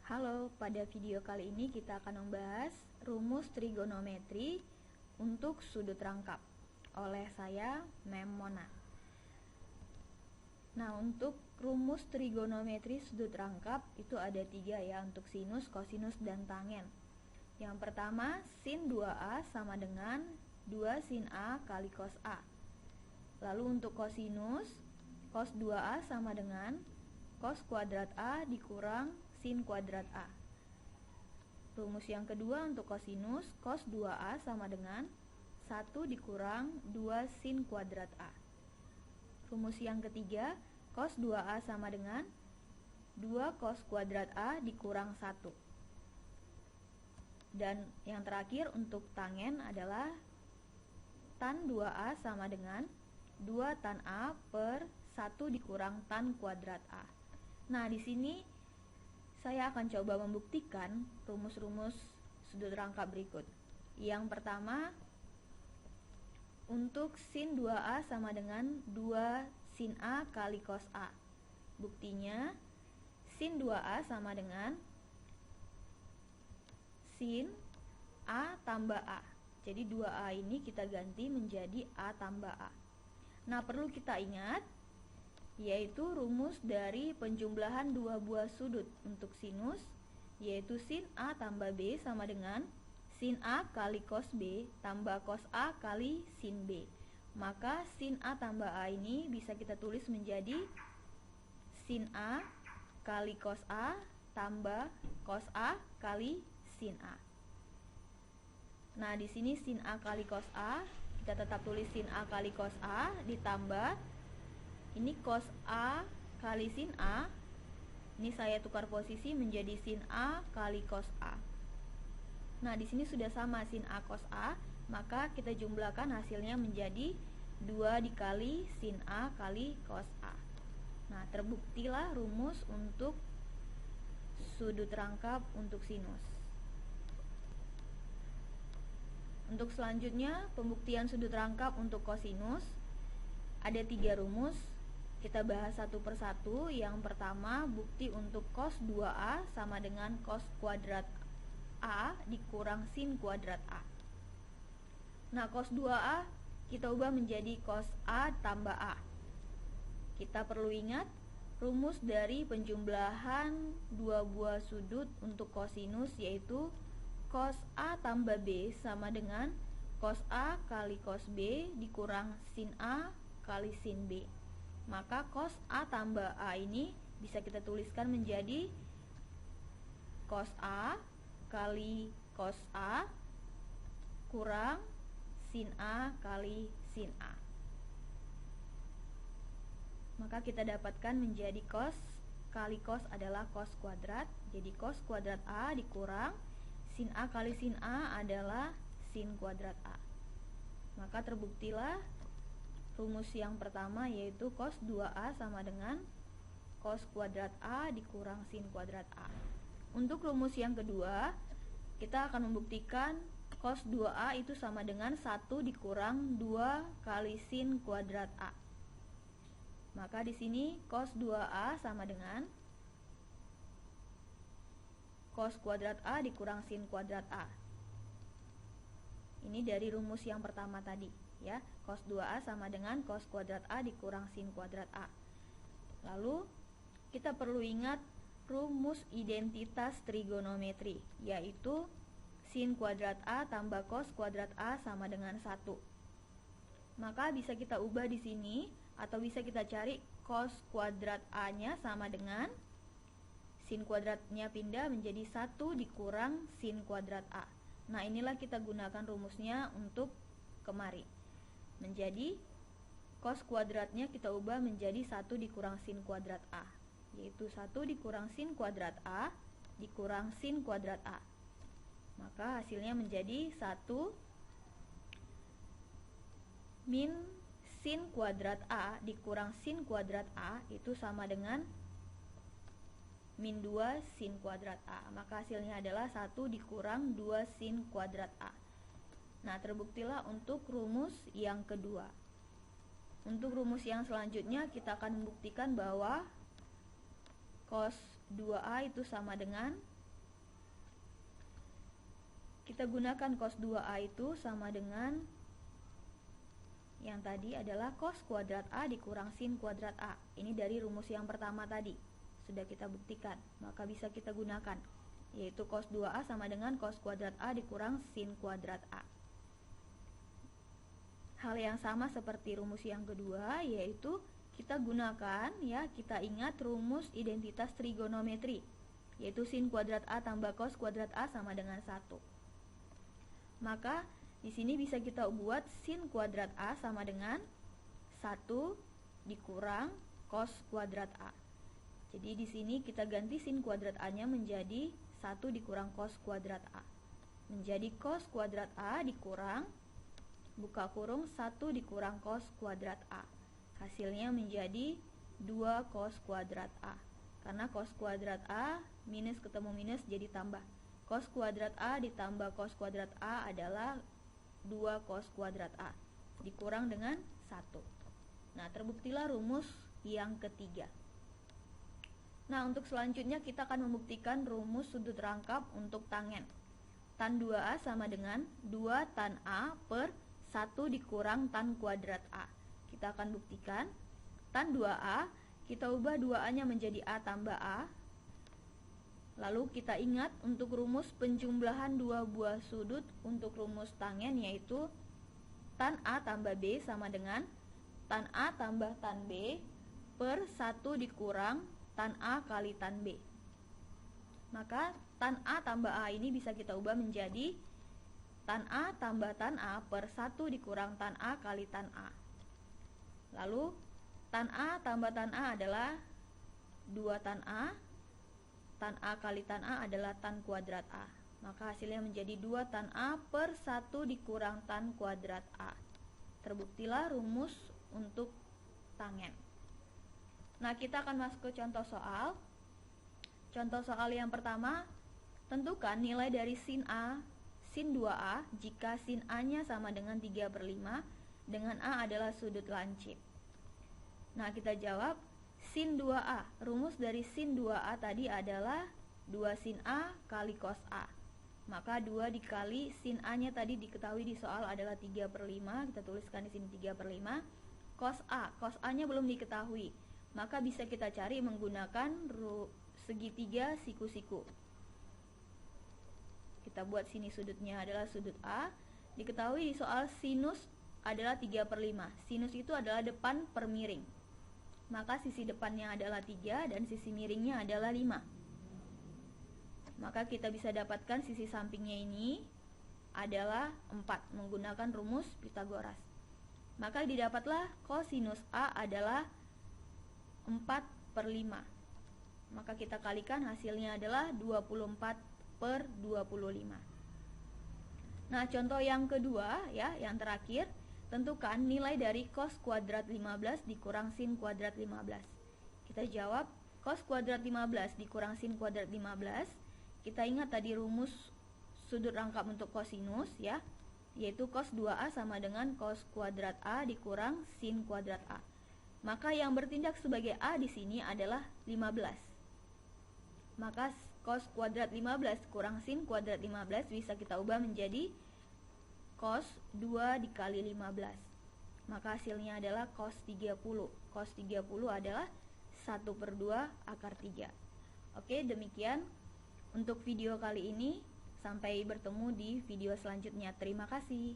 Halo, pada video kali ini kita akan membahas rumus trigonometri untuk sudut rangkap oleh saya, Mem Mona. Nah, untuk rumus trigonometri sudut rangkap itu ada 3 ya, untuk sinus, kosinus, dan tangen. Yang pertama, sin 2A sama dengan 2 sin A kali cos A. Lalu untuk kosinus, cos 2A sama dengan cos kuadrat A dikurang sin kuadrat A. Rumus yang kedua untuk kosinus, cos 2A sama dengan 1 dikurang 2 sin kuadrat A. Rumus yang ketiga, cos 2A sama dengan 2 cos kuadrat A dikurang 1. Dan yang terakhir untuk tangen adalah tan 2A sama dengan 2 tan A per 1 dikurang tan kuadrat A. Nah, di sini saya akan coba membuktikan rumus-rumus sudut rangkap berikut. Yang pertama, untuk sin 2A sama dengan 2 sin A kali cos A. Buktinya, sin 2A sama dengan sin A tambah A. Jadi 2A ini kita ganti menjadi A tambah A. Nah, perlu kita ingat yaitu rumus dari penjumlahan dua buah sudut untuk sinus, yaitu sin A tambah B sama dengan sin A kali cos B tambah cos A kali sin B. Maka sin A tambah A ini bisa kita tulis menjadi sin A kali cos A tambah cos A kali sin A. Nah, di sini sin A kali cos A, kita tetap tulis sin A kali cos A ditambah ini cos A kali sin A. Ini saya tukar posisi menjadi sin A kali cos A. Nah, di sini sudah sama sin A cos A, maka kita jumlahkan hasilnya menjadi 2 dikali sin A kali cos A. Nah, terbuktilah rumus untuk sudut rangkap untuk sinus. Untuk selanjutnya, pembuktian sudut rangkap untuk kosinus. Ada 3 rumus. Kita bahas satu persatu. Yang pertama, bukti untuk cos 2A sama dengan cos kuadrat A dikurang sin kuadrat A. Nah, cos 2A kita ubah menjadi cos A tambah A. Kita perlu ingat rumus dari penjumlahan dua buah sudut untuk kosinus, yaitu cos A tambah B sama dengan cos A kali cos B dikurang sin A kali sin B. Maka cos A tambah A ini bisa kita tuliskan menjadi cos A kali cos A kurang sin A kali sin A. Maka kita dapatkan menjadi cos kali cos adalah cos kuadrat. Jadi cos kuadrat A dikurang sin A kali sin A adalah sin kuadrat A. Maka terbuktilah rumus yang pertama, yaitu cos 2A sama dengan cos kuadrat A dikurang sin kuadrat A. Untuk rumus yang kedua, kita akan membuktikan cos 2A itu sama dengan 1 dikurang 2 kali sin kuadrat A. Maka di sini cos 2A sama dengan cos kuadrat A dikurang sin kuadrat A. Ini dari rumus yang pertama tadi, ya. Cos 2A sama dengan cos kuadrat A dikurang sin kuadrat A. Lalu kita perlu ingat rumus identitas trigonometri, yaitu sin kuadrat A tambah cos kuadrat A sama dengan 1. Maka bisa kita ubah di sini, atau bisa kita cari cos kuadrat A-nya sama dengan sin kuadratnya pindah menjadi 1 dikurang sin kuadrat A. Nah, inilah kita gunakan rumusnya untuk kemari. Menjadi cos kuadratnya kita ubah menjadi 1 dikurang sin kuadrat A, yaitu 1 dikurang sin kuadrat A dikurang sin kuadrat A. Maka hasilnya menjadi 1 min sin kuadrat A dikurang sin kuadrat A itu sama dengan min 2 sin kuadrat A. Maka hasilnya adalah 1 dikurang 2 sin kuadrat A. Nah, terbuktilah untuk rumus yang kedua. Untuk rumus yang selanjutnya kita akan membuktikan bahwa cos 2A itu sama dengan kita gunakan cos 2A itu sama dengan yang tadi adalah cos kuadrat A dikurang sin kuadrat A. Ini dari rumus yang pertama tadi, sudah kita buktikan, maka bisa kita gunakan, yaitu cos 2A sama dengan cos kuadrat A dikurang sin kuadrat A. Hal yang sama seperti rumus yang kedua, yaitu kita gunakan, ya, kita ingat rumus identitas trigonometri, yaitu sin kuadrat A tambah cos kuadrat A sama dengan 1. Maka di sini bisa kita buat sin kuadrat A sama dengan 1 dikurang cos kuadrat A. Jadi di sini kita ganti sin kuadrat A-nya menjadi 1 dikurang cos kuadrat A. Menjadi cos kuadrat A dikurang, buka kurung, 1 dikurang cos kuadrat A. Hasilnya menjadi 2 cos kuadrat A. Karena cos kuadrat A minus ketemu minus jadi tambah. Cos kuadrat A ditambah cos kuadrat A adalah 2 cos kuadrat A. Dikurang dengan 1. Nah, terbuktilah rumus yang ketiga. Nah, untuk selanjutnya kita akan membuktikan rumus sudut rangkap untuk tangen. Tan 2A sama dengan 2 tan A per 1 dikurang tan kuadrat A. Kita akan buktikan tan 2A, kita ubah 2A-nya menjadi A tambah A. Lalu kita ingat untuk rumus penjumlahan dua buah sudut untuk rumus tangen, yaitu tan A tambah B sama dengan tan A tambah tan B per 1 dikurang tan A kali tan B. Maka tan A tambah A ini bisa kita ubah menjadi tan A tambah tan A per 1 dikurang tan A kali tan A. Lalu tan A tambah tan A adalah 2 tan A kali tan A adalah tan kuadrat A. Maka hasilnya menjadi 2 tan A per 1 dikurang tan kuadrat A. Terbuktilah rumus untuk tangen. Nah, kita akan masuk ke contoh soal. Contoh soal yang pertama, tentukan nilai dari sin A, sin 2A jika sin A-nya sama dengan 3/5 dengan A adalah sudut lancip. Nah, kita jawab sin 2A. Rumus dari sin 2A tadi adalah 2 sin A kali cos A. Maka 2 dikali sin A-nya tadi diketahui di soal adalah 3/5. Kita tuliskan di sini 3/5. Cos A. Cos A-nya belum diketahui. Maka bisa kita cari menggunakan segitiga siku-siku. Kita buat sini sudutnya adalah sudut A. Diketahui di soal sinus adalah 3/5. Sinus itu adalah depan per miring. Maka sisi depannya adalah 3 dan sisi miringnya adalah 5. Maka kita bisa dapatkan sisi sampingnya ini adalah 4 menggunakan rumus Pitagoras. Maka didapatlah kosinus A adalah 4/5. Maka kita kalikan, hasilnya adalah 24/25. Nah, contoh yang kedua, ya, yang terakhir, tentukan nilai dari cos kuadrat 15 dikurang sin kuadrat 15. Kita jawab cos kuadrat 15 dikurang sin kuadrat 15. Kita ingat tadi rumus sudut rangkap untuk kosinus, ya, yaitu cos 2A sama dengan cos kuadrat A dikurang sin kuadrat A. Maka yang bertindak sebagai A di sini adalah 15. Maka cos kuadrat 15 kurang sin kuadrat 15 bisa kita ubah menjadi cos 2 dikali 15. Maka hasilnya adalah cos 30. Cos 30 adalah 1/2 akar 3. Oke, demikian untuk video kali ini. Sampai bertemu di video selanjutnya. Terima kasih.